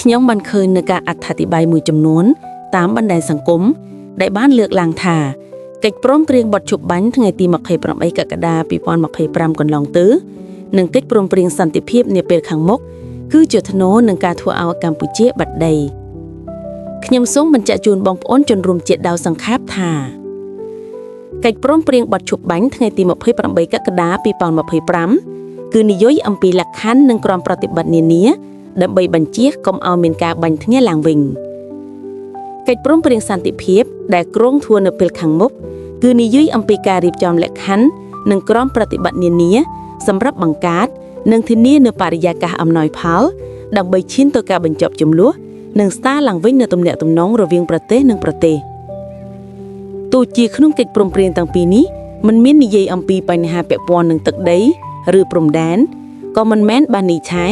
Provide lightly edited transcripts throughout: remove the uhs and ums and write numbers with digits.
ខ្ញុំបានឃើញនៅការអត្ថាធិប្បាយមួយចំនួនតាមបណ្ដាញសង្គមដែលបានលើកឡើងថាកិច្ចព្រមព្រៀងបទជប់បាញ់ថ្ងៃទី28កក្កដា2025កន្លងទៅនិងកិច្ចព្រមព្រៀងសន្តិភាពនាពេលខាងមុខគឺជាថ្នូរនឹងការធ្វើឲ្យកម្ពុជាបាត់ដីខ្ញុំសូមបញ្ជាក់ជូនបងប្អូនជនរួមជាតិដោយសង្ខេបថាកិច្ចព្រមព្រៀងបទជប់បាញ់ថ្ងៃទី28កក្កដា2025គឺនិយាយអំពីលក្ខខណ្ឌនិងក្រមប្រតិបត្តិនានាដើម្បីបញ្ជាកុំឲ្យមានការបាញ់គ្នាឡើងវិញកិច្ចព្រមព្រៀងសន្តិភាពដែលគ្រោងធ្វើនៅពេលខាងមុខគឺនិយាយអំពីការរៀបចំលក្ខខណ្ឌនិងក្រមប្រតិបត្តិនានាសម្រាប់បង្កើតនិងធានានូវបរិយាកាសអំណោយផលដើម្បីឈានទៅការបញ្ចប់ជម្លោះនិងស្ដារឡើងវិញនូវទំនាក់ទំនងរវាងប្រទេសនិងប្រទេសទោះជាក្នុងកិច្ចព្រមព្រៀងទាំងពីរនេះមិនមាននិយាយអំពីបញ្ហាពាក់ព័ន្ធនឹងទឹកដីឬព្រំដែនក៏មិនមែនបានន័យថា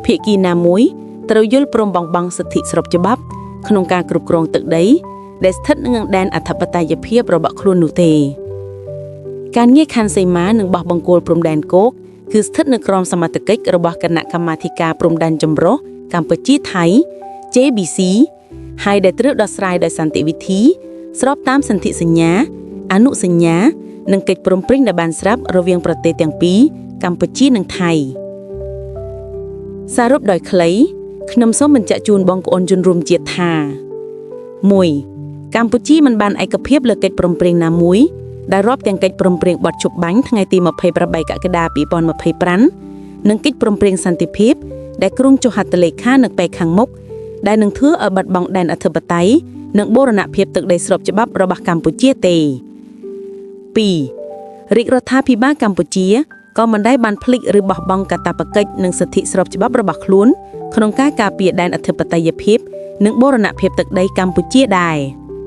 ភាគីណាមួយត្រូវយល់ព្រមបង់បង់សិទ្ធិស្របច្បាប់ក្នុងការគ្រប់គ្រងទឹកដីដែលស្ថិតនៅដែនអធិបតេយ្យភាពរបស់ខ្លួននោះទេការងារខណ្ឌសីមានិងបោះបង្គោលព្រំដែនគោកគឺស្ថិតនៅក្រោមសមត្ថកិច្ចរបស់គណៈកម្មាធិការព្រំដែនចម្រុះកម្ពុជាថៃ JBC ហើយដែលត្រូវដោះស្រាយដោយសន្តិវិធីស្របតាមសន្ធិសញ្ញាអនុសញ្ញានិងកិច្ចព្រមព្រៀងដែលបានស្រាប់រវាងប្រទេសទាំងពីរកម្ពុជានិងថៃសរុបដោយខ្លីខ្ញុំសូមបញ្ជាក់ជូនបងប្អូនជនរួមជាតិថា 1. កម្ពុជាមិនបានឯកភាពលើកិច្ចព្រមព្រៀងណាមួយដែលរាប់ទាំងកិច្ចព្រមព្រៀងបទជប់បាញ់ថ្ងៃទី28កក្កដា2025និងកិច្ចព្រមព្រៀងសន្តិភាពដែលគ្រោងចុះហត្ថលេខានៅពេលខាងមុខដែលនឹងធ្វើឲ្យបាត់បង់ដែនអធិបតេយ្យនិងបូរណភាពទឹកដីស្របច្បាប់របស់កម្ពុជាទេ 2. រាជរដ្ឋាភិបាលកម្ពុជាក៏មិនដែលបានភ្លេចឬបោះបង់កាតព្វកិច្ចនិងសិទ្ធិស្របច្បាប់របស់ខ្លួនក្នុងការការពារដែនអធិបតេយ្យភាពនិងបូរណភាពទឹកដីកម្ពុជាដែរ